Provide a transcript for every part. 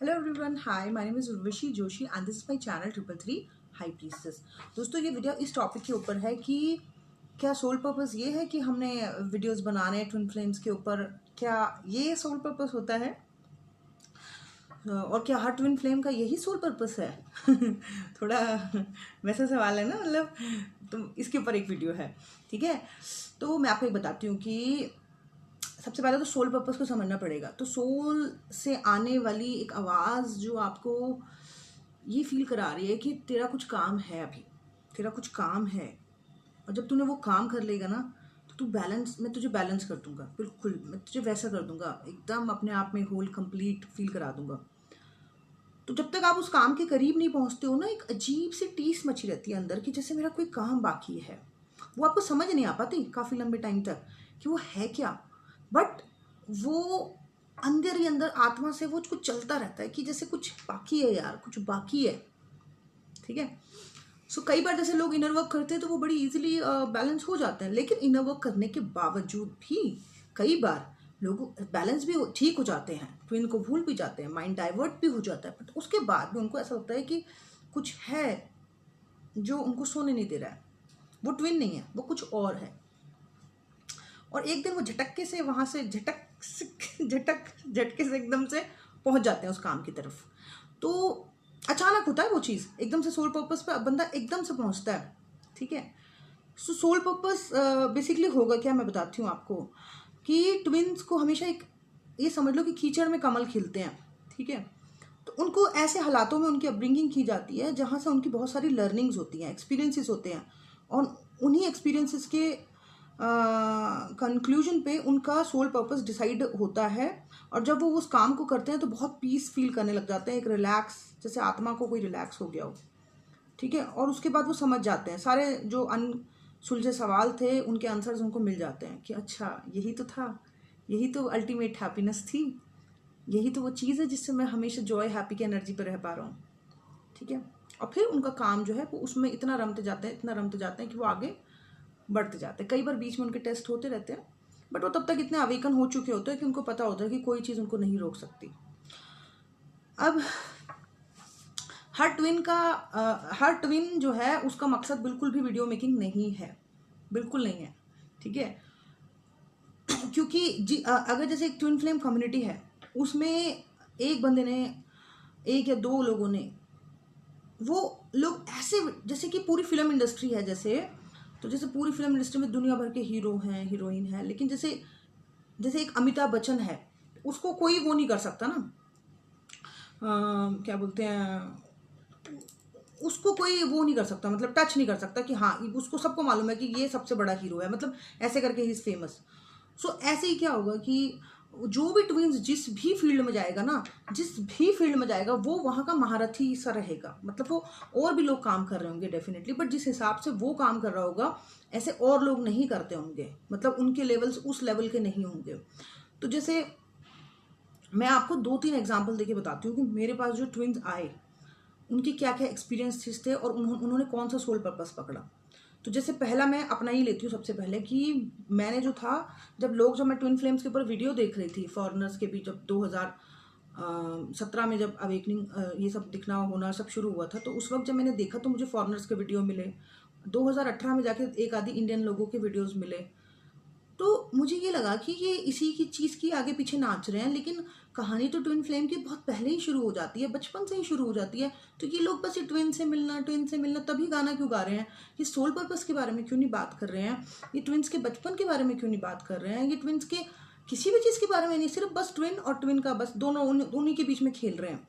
Hello everyone, hi, my name is Urvashi Joshi and this is my channel 333 high priestess. दोस्तों, ये video इस topic के ऊपर है कि क्या सोल पर्पस ये है कि हमने वीडियोस बनाने हैं ट्विन फ्लेम्स के ऊपर। क्या ये सोल पर्पस होता है और क्या हर ट्विन फ्लेम का यही सोल पर्पस है? थोड़ा वैसा सवाल है ना, मतलब तो इसके ऊपर एक वीडियो है। ठीक है, तो मैं आपको एक बताती हूँ कि सबसे पहले तो सोल पर्पस को समझना पड़ेगा। तो सोल से आने वाली एक आवाज़ जो आपको ये फील करा रही है कि तेरा कुछ काम है, अभी तेरा कुछ काम है, और जब तूने वो काम कर लेगा ना तो तू बैलेंस, मैं तुझे बैलेंस कर दूंगा, बिल्कुल मैं तुझे वैसा कर दूंगा, एकदम अपने आप में होल कंप्लीट फील करा दूंगा। तो जब तक आप उस काम के करीब नहीं पहुंचते हो ना, एक अजीब सी टीस मची रहती है अंदर कि जैसे मेरा कोई काम बाकी है। वो आपको समझ नहीं आ पाती काफ़ी लंबे टाइम तक कि वो है क्या, बट वो अंदर ही अंदर आत्मा से वो कुछ चलता रहता है कि जैसे कुछ बाकी है यार, कुछ बाकी है। ठीक है, सो कई बार जैसे लोग इनर वर्क करते हैं तो वो बड़ी इजीली बैलेंस हो जाते हैं, लेकिन इनर वर्क करने के बावजूद भी कई बार लोग बैलेंस भी ठीक हो जाते हैं, ट्विन को भूल भी जाते हैं, माइंड डाइवर्ट भी हो जाता है, बट उसके बाद भी उनको ऐसा लगता है कि कुछ है जो उनको सोने नहीं दे रहा है। वो ट्विन नहीं है, वो कुछ और है। और एक दिन वो झटके से वहाँ से झटके से एकदम से पहुँच जाते हैं उस काम की तरफ। तो अचानक होता है वो चीज़, एकदम से सोल पर्पस पे बंदा एकदम से पहुँचता है। ठीक है, सो सोल पर्पस बेसिकली होगा क्या, मैं बताती हूँ आपको कि ट्विन्स को हमेशा एक ये समझ लो कि कीचड़ में कमल खिलते हैं। ठीक है, तो उनको ऐसे हालातों में उनकी अपब्रिंगिंग की जाती है जहाँ से उनकी बहुत सारी लर्निंग्स होती हैं, एक्सपीरियंसेस होते हैं, और उन्हीं एक्सपीरियंसेस के कंक्लूजन पे उनका सोल पर्पस डिसाइड होता है। और जब वो उस काम को करते हैं तो बहुत पीस फील करने लग जाते हैं, एक रिलैक्स, जैसे आत्मा को कोई रिलैक्स हो गया हो। ठीक है, और उसके बाद वो समझ जाते हैं सारे जो अनसुलझे सवाल थे, उनके आंसर्स उनको मिल जाते हैं कि अच्छा यही तो था, यही तो अल्टीमेट हैप्पीनेस थी, यही तो वो चीज़ है जिससे मैं हमेशा जॉय हैप्पी की एनर्जी पर रह पा रहा हूँ। ठीक है, और फिर उनका काम जो है वो उसमें इतना रमते जाते हैं, इतना रमते जाते हैं कि वो आगे बढ़ते जाते हैं। कई बार बीच में उनके टेस्ट होते रहते हैं, बट वो तब तक इतने अवेकन हो चुके होते हैं कि उनको पता होता है कि कोई चीज़ उनको नहीं रोक सकती। अब हर ट्विन जो है उसका मकसद बिल्कुल भी वीडियो मेकिंग नहीं है, बिल्कुल नहीं है। ठीक है, क्योंकि अगर जैसे एक ट्विन फ्लेम कम्युनिटी है, उसमें एक बंदे ने, एक या दो लोगों ने, वो लोग ऐसे जैसे कि पूरी फिल्म इंडस्ट्री है, जैसे तो जैसे पूरी फिल्म इंडस्ट्री में दुनिया भर के हीरो हैं, हीरोइन है, लेकिन जैसे जैसे एक अमिताभ बच्चन है, उसको कोई वो नहीं कर सकता ना, क्या बोलते हैं, उसको कोई वो नहीं कर सकता, मतलब टच नहीं कर सकता कि हाँ, उसको सबको मालूम है कि ये सबसे बड़ा हीरो है, मतलब ऐसे करके ही इज फेमस। सो ऐसे ही क्या होगा कि जो भी ट्विंस जिस भी फील्ड में जाएगा ना, जिस भी फील्ड में जाएगा वो वहाँ का महारथी सा रहेगा। मतलब वो और भी लोग काम कर रहे होंगे डेफिनेटली, बट जिस हिसाब से वो काम कर रहा होगा ऐसे और लोग नहीं करते होंगे, मतलब उनके लेवल्स उस लेवल के नहीं होंगे। तो जैसे मैं आपको 2-3 एग्जाम्पल देके बताती हूँ कि मेरे पास जो ट्विंस आए उनके क्या क्या एक्सपीरियंसेस थे और उन्होंने कौन सा सोल पर्पस पकड़ा। तो जैसे पहला मैं अपना ही लेती हूँ सबसे पहले कि मैंने जो था, जब मैं ट्विन फ्लेम्स के ऊपर वीडियो देख रही थी फॉरेनर्स के बीच, जब 2017 में जब अवेकनिंग ये सब दिखना होना सब शुरू हुआ था, तो उस वक्त जब मैंने देखा तो मुझे फॉरेनर्स के वीडियो मिले, 2018 में जाके एक आधी इंडियन लोगों के वीडियोज़ मिले। तो मुझे ये लगा कि ये इसी की चीज़ की आगे पीछे नाच रहे हैं, लेकिन कहानी तो ट्विन फ्लेम की बहुत पहले ही शुरू हो जाती है, बचपन से ही शुरू हो जाती है। तो ये लोग बस ये ट्विन से मिलना तभी गाना क्यों गा रहे हैं, ये सोल पर्पस के बारे में क्यों नहीं बात कर रहे हैं, ये ट्विन्स के बचपन के बारे में क्यों नहीं बात कर रहे हैं, ये ट्विन्स के किसी भी चीज़ के बारे में नहीं, सिर्फ बस ट्विन और ट्विन का बस दोनों उन्हीं के बीच में खेल रहे हैं।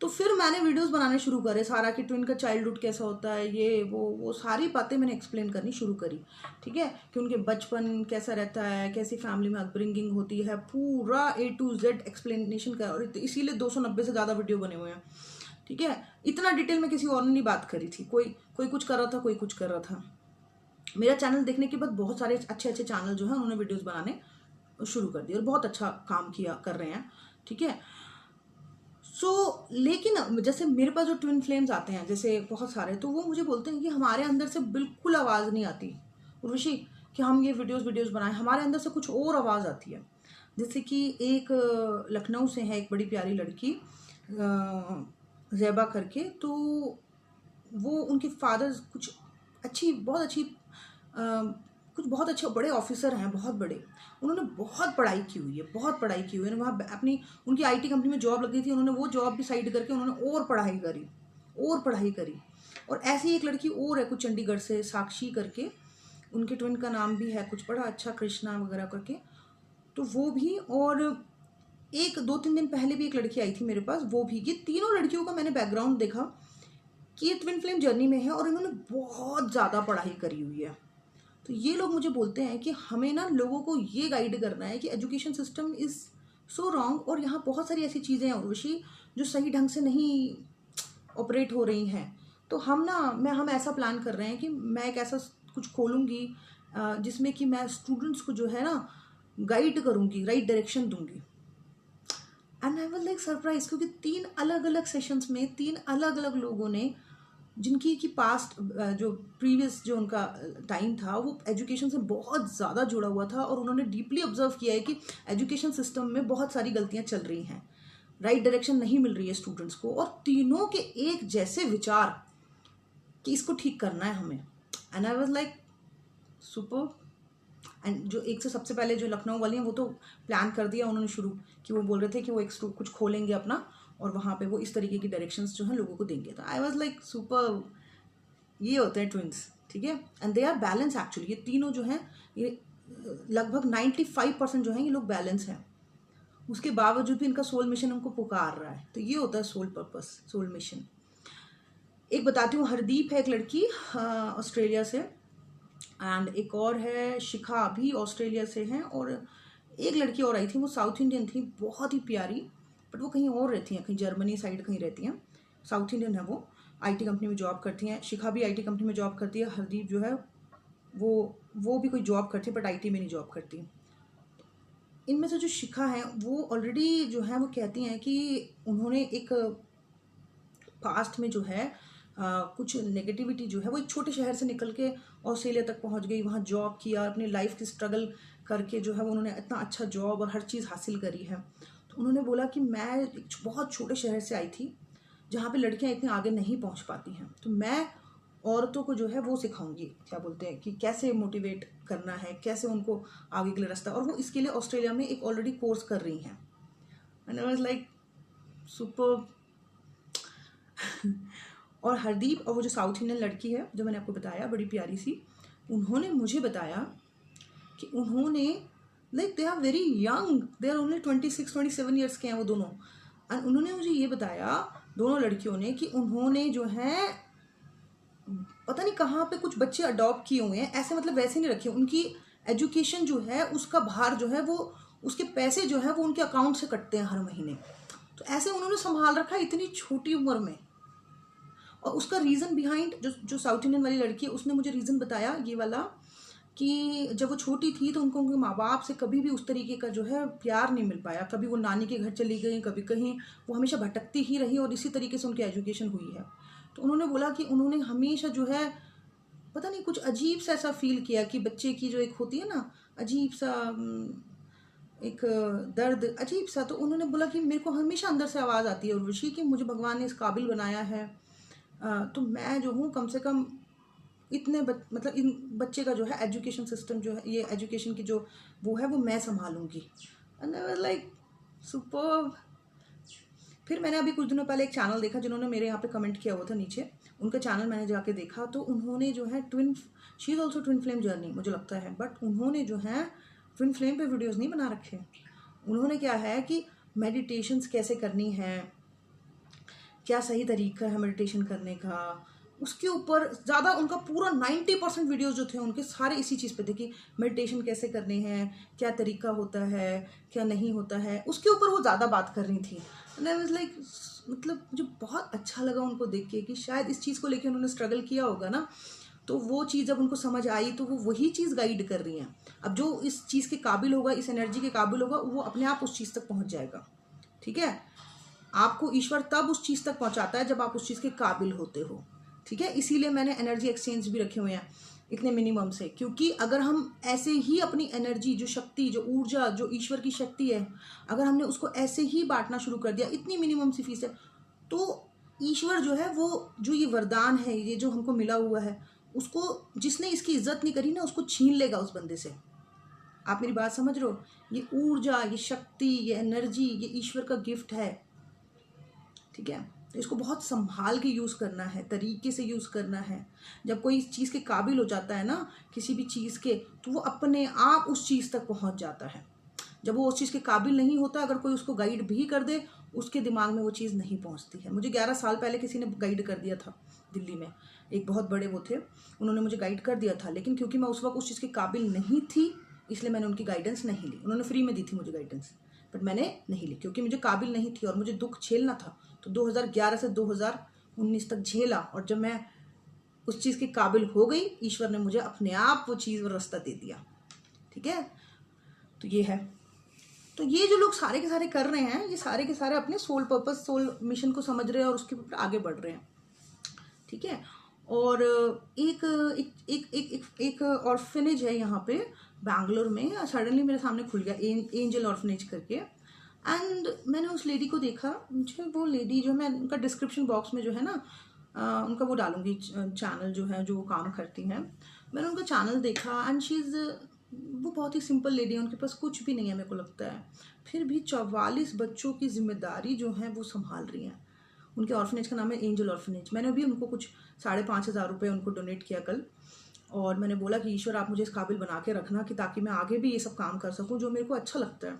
तो फिर मैंने वीडियोस बनाने शुरू करे, सारा कि ट्विन का चाइल्डहुड कैसा होता है, ये वो सारी बातें मैंने एक्सप्लेन करनी शुरू करी। ठीक है, कि उनके बचपन कैसा रहता है, कैसी फैमिली में अपब्रिंगिंग होती है, पूरा A to Z एक्सप्लेनेशन का, और इसीलिए 290 से ज़्यादा वीडियो बने हुए हैं। ठीक है, इतना डिटेल में किसी और ने नहीं बात करी थी, कोई कुछ कर रहा था, कोई कुछ कर रहा था। मेरा चैनल देखने के बाद बहुत सारे अच्छे अच्छे चैनल जो है उन्होंने वीडियोज़ बनाने शुरू कर दिए और बहुत अच्छा काम कर रहे हैं। ठीक है, लेकिन जैसे मेरे पास जो ट्विन फ्लेम्स आते हैं जैसे बहुत सारे, तो वो मुझे बोलते हैं कि हमारे अंदर से बिल्कुल आवाज़ नहीं आती उर्वशी कि हम ये वीडियोस बनाएं, हमारे अंदर से कुछ और आवाज़ आती है। जैसे कि एक लखनऊ से है एक बड़ी प्यारी लड़की, ज़ैबा करके। तो वो उनके फादर कुछ बहुत अच्छी कुछ बहुत अच्छे बड़े ऑफिसर हैं, बहुत बड़े। उन्होंने बहुत पढ़ाई की हुई है, बहुत पढ़ाई की हुई है। वहाँ अपनी उनकी आईटी कंपनी में जॉब लग गई थी, उन्होंने वो जॉब भी साइड करके उन्होंने और पढ़ाई करी, और पढ़ाई करी। और ऐसी एक लड़की और है कुछ चंडीगढ़ से, साक्षी करके, उनके ट्विन का नाम भी है कुछ बड़ा अच्छा, कृष्णा वगैरह करके। तो वो भी, और एक 2-3 दिन पहले भी एक लड़की आई थी मेरे पास, वो भी। ये तीनों लड़कियों का मैंने बैकग्राउंड देखा कि ये ट्विन फ्लेम जर्नी में है और इन्होंने बहुत ज़्यादा पढ़ाई करी हुई है। तो ये लोग मुझे बोलते हैं कि हमें ना लोगों को ये गाइड करना है कि education system is so wrong, और यहाँ बहुत सारी ऐसी चीज़ें हैं उर्वशी जो सही ढंग से नहीं ऑपरेट हो रही हैं। तो हम ऐसा प्लान कर रहे हैं कि मैं एक ऐसा कुछ खोलूँगी जिसमें कि मैं स्टूडेंट्स को जो है ना गाइड करूँगी, राइट डायरेक्शन दूँगी। And I was like surprise, क्योंकि 3 अलग अलग सेशंस में 3 अलग अलग लोगों ने, जिनकी कि पास्ट जो प्रीवियस जो उनका टाइम था वो एजुकेशन से बहुत ज़्यादा जुड़ा हुआ था, और उन्होंने डीपली ऑब्जर्व किया है कि एजुकेशन सिस्टम में बहुत सारी गलतियां चल रही हैं, राइट डायरेक्शन नहीं मिल रही है स्टूडेंट्स को, और तीनों के एक जैसे विचार कि इसको ठीक करना है हमें। And I was like super. And जो एक से सबसे पहले जो लखनऊ वाली हैं, वो तो प्लान कर दिया उन्होंने शुरू, कि वो बोल रहे थे कि वो एक कुछ खोलेंगे अपना, और वहाँ पे वो इस तरीके की डायरेक्शंस जो हैं लोगों को देंगे। तो आई वाज लाइक सुपर, ये होते हैं ट्विंस, ठीक है। And they are balance actually, ये तीनों जो हैं, ये लगभग 95% जो हैं ये लोग बैलेंस हैं। उसके बावजूद भी इनका सोल मिशन उनको पुकार रहा है। तो ये होता है सोल पर्पस, सोल मिशन। एक बताती हूँ, हरदीप है एक लड़की ऑस्ट्रेलिया से, एंड एक और है शिखा, भी ऑस्ट्रेलिया से हैं, और एक लड़की और आई थी, वो साउथ इंडियन थी, बहुत ही प्यारी, बट वो कहीं और रहती हैं, कहीं जर्मनी साइड कहीं रहती हैं, साउथ इंडियन है वो, आईटी कंपनी में जॉब करती हैं। शिखा भी आईटी कंपनी में जॉब करती है। हरदीप जो है वो भी कोई जॉब करती है, बट आईटी में नहीं जॉब करती। इनमें से जो शिखा है वो ऑलरेडी जो है वो कहती हैं कि उन्होंने एक पास्ट में जो है कुछ नेगेटिविटी जो है वो एक छोटे शहर से निकल के ऑस्ट्रेलिया तक पहुंच गई, वहाँ जॉब किया, अपनी लाइफ की स्ट्रगल करके जो है वो उन्होंने इतना अच्छा जॉब और हर चीज़ हासिल करी है। तो उन्होंने बोला कि मैं एक बहुत छोटे शहर से आई थी जहाँ पे लड़कियाँ इतनी आगे नहीं पहुँच पाती हैं, तो मैं औरतों को जो है वो सिखाऊंगी, क्या बोलते हैं कि कैसे मोटिवेट करना है, कैसे उनको आगे के लिए रास्ता, और वो इसके लिए ऑस्ट्रेलिया में एक ऑलरेडी कोर्स कर रही हैं। And I was like super. और हरदीप और वो जो साउथ इंडियन लड़की है जो मैंने आपको बताया, बड़ी प्यारी सी, उन्होंने मुझे बताया कि उन्होंने like they are very young, they are only 26-27 years के हैं वो दोनों। और उन्होंने मुझे ये बताया, दोनों लड़कियों ने, कि उन्होंने जो है पता नहीं कहाँ पे कुछ बच्चे अडॉप्ट किए हुए हैं, ऐसे मतलब वैसे नहीं रखे। उनकी एजुकेशन जो है उसका भार जो है वो, उसके पैसे जो है वो उनके अकाउंट से कटते हैं हर महीने। तो ऐसे उन्होंने संभाल रखा है इतनी छोटी उम्र में। और उसका रीज़न बिहाइंड, जो साउथ इंडियन वाली लड़की है उसने मुझे रीज़न बताया ये वाला, कि जब वो छोटी थी तो उनको उनके माँ बाप से कभी भी उस तरीके का जो है प्यार नहीं मिल पाया। कभी वो नानी के घर चली गई, कभी कहीं, वो हमेशा भटकती ही रही, और इसी तरीके से उनकी एजुकेशन हुई है। तो उन्होंने बोला कि उन्होंने हमेशा जो है पता नहीं कुछ अजीब सा ऐसा फील किया कि बच्चे की जो एक होती है ना अजीब सा एक दर्द अजीब सा। तो उन्होंने बोला कि मेरे को हमेशा अंदर से आवाज़ आती है उर्वशी कि मुझे भगवान ने इस काबिल बनाया है, तो मैं जो हूँ कम से कम इतने मतलब इन बच्चे का जो है एजुकेशन सिस्टम जो है, ये एजुकेशन की जो वो है वो मैं संभालूंगी। And I was like super. फिर मैंने अभी कुछ दिनों पहले एक चैनल देखा जिन्होंने मेरे यहाँ पे कमेंट किया हुआ था नीचे, उनका चैनल मैंने जाके देखा, तो उन्होंने जो है she is also twin flame journey मुझे लगता है, बट उन्होंने जो है ट्विन फ्लेम पे वीडियोज़ नहीं बना रखे। उन्होंने क्या है कि मेडिटेशंस कैसे करनी है, क्या सही तरीका है मेडिटेशन करने का, उसके ऊपर ज़्यादा उनका पूरा 90% वीडियोस जो थे उनके सारे इसी चीज़ पे थे कि मेडिटेशन कैसे करने हैं, क्या तरीका होता है, क्या नहीं होता है, उसके ऊपर वो ज़्यादा बात कर रही थी। एंड आई वाज लाइक, मतलब मुझे बहुत अच्छा लगा उनको देख के कि शायद इस चीज़ को लेकर उन्होंने स्ट्रगल किया होगा ना, तो वो चीज़ जब उनको समझ आई तो वो वही चीज़ गाइड कर रही हैं। अब जो इस चीज़ के काबिल होगा, इस एनर्जी के काबिल होगा, वो अपने आप उस चीज़ तक पहुँच जाएगा। ठीक है, आपको ईश्वर तब उस चीज़ तक पहुँचाता है जब आप उस चीज़ के काबिल होते हो। ठीक है, इसीलिए मैंने एनर्जी एक्सचेंज भी रखे हुए हैं। इतने मिनिमम से। क्योंकि अगर हम ऐसे ही अपनी एनर्जी, जो शक्ति, जो ऊर्जा, जो ईश्वर की शक्ति है, अगर हमने उसको ऐसे ही बांटना शुरू कर दिया, इतनी मिनिमम सी फीस है, तो ईश्वर जो है वो, जो ये वरदान है, ये जो हमको मिला हुआ है, उसको जिसने इसकी इज्जत नहीं करी ना, उसको छीन लेगा उस बंदे से। आप मेरी बात समझ रहे हो? ये ऊर्जा, ये शक्ति, ये एनर्जी, ये ईश्वर का गिफ्ट है, ठीक है? तो इसको बहुत संभाल के यूज़ करना है, तरीके से यूज़ करना है। जब कोई इस चीज़ के काबिल हो जाता है ना, किसी भी चीज़ के, तो वो अपने आप उस चीज़ तक पहुंच जाता है। जब वो उस चीज़ के काबिल नहीं होता, अगर कोई उसको गाइड भी कर दे, उसके दिमाग में वो चीज़ नहीं पहुंचती है। मुझे 11 साल पहले किसी ने गाइड कर दिया था दिल्ली में, एक बहुत बड़े वो थे, उन्होंने मुझे गाइड कर दिया था, लेकिन क्योंकि मैं उस वक्त उस चीज़ के काबिल नहीं थी, इसलिए मैंने उनकी गाइडेंस नहीं ली। उन्होंने फ्री में दी थी मुझे गाइडेंस, बट मैंने नहीं ली क्योंकि मुझे काबिल नहीं थी और मुझे दुख झेलना था। तो 2011 से 2019 तक झेला, और जब मैं उस चीज़ के काबिल हो गई, ईश्वर ने मुझे अपने आप वो चीज़, वो रास्ता दे दिया, ठीक है? तो ये है। तो ये जो लोग सारे के सारे कर रहे हैं, ये सारे के सारे अपने सोल पर्पस, सोल मिशन को समझ रहे हैं और उसके ऊपर आगे बढ़ रहे हैं, ठीक है? और एक एक एक एक एक, एक ऑर्फनेज है यहाँ पे बैंगलोर में, सडनली मेरे सामने खुल गया, एंजल ऑर्फनेज करके। एंड मैंने उस लेडी को देखा, मुझे वो लेडी जो, मैं उनका डिस्क्रिप्शन बॉक्स में जो है ना, उनका वो डालूंगी चैनल जो है, जो वो काम करती हैं। मैंने उनका चैनल देखा एंड शी इज़, वो बहुत ही सिंपल लेडी है, उनके पास कुछ भी नहीं है मेरे को लगता है, फिर भी 44 बच्चों की जिम्मेदारी जो है वो संभाल रही हैं। उनके ऑर्फनेज का नाम है एंजल ऑर्फनेज। मैंने भी उनको कुछ 5,500 रुपये उनको डोनेट किया कल, और मैंने बोला कि ईश्वर आप मुझे इस काबिल बना के रखना, कि ताकि मैं आगे भी ये सब काम कर सकूं जो मेरे को अच्छा लगता है।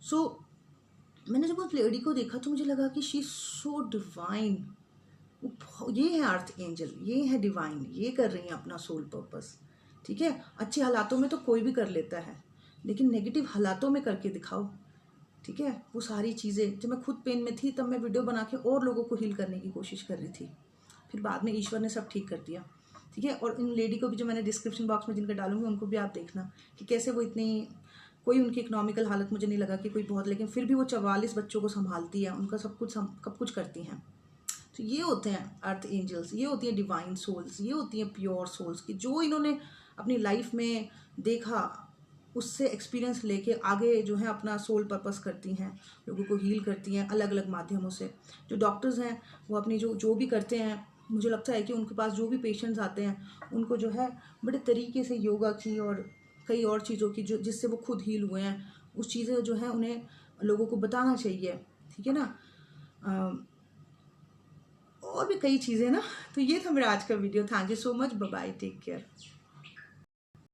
सो मैंने जब उस लेडी को देखा तो मुझे लगा कि शी इज सो डिवाइन। ये है अर्थ एंजल, ये है डिवाइन, ये कर रही हैं अपना सोल पर्पस, ठीक है? अच्छे हालातों में तो कोई भी कर लेता है, लेकिन नेगेटिव हालातों में करके दिखाओ, ठीक है? वो सारी चीज़ें, जब मैं खुद पेन में थी तब मैं वीडियो बना के और लोगों को हील करने की कोशिश कर रही थी, फिर बाद में ईश्वर ने सब ठीक कर दिया, ठीक है? और इन लेडी को भी जो मैंने डिस्क्रिप्शन बॉक्स में जिनका डालूंगी, उनको भी आप देखना कि कैसे वो इतनी, कोई उनकी इकोनॉमिकल हालत मुझे नहीं लगा कि कोई बहुत, लेकिन फिर भी वो 44 बच्चों को संभालती है, उनका सब कुछ करती हैं। तो ये होते हैं अर्थ एंजल्स, ये होती हैं डिवाइन सोल्स, ये होती हैं प्योर सोल्स, कि जो इन्होंने अपनी लाइफ में देखा, उससे एक्सपीरियंस लेके आगे जो है अपना सोल पर्पस करती हैं, लोगों को हील करती हैं अलग अलग माध्यमों से। जो डॉक्टर्स हैं वो अपनी जो भी करते हैं, मुझे लगता है कि उनके पास जो भी पेशेंट्स आते हैं, उनको जो है बड़े तरीके से योगा की और कई और चीज़ों की, जो जिससे वो खुद हील हुए हैं, उस चीज़ें जो है उन्हें लोगों को बताना चाहिए, ठीक है ना? और भी कई चीज़ें ना। तो ये था मेरा आज का video. Thank you so much, bye bye, take care.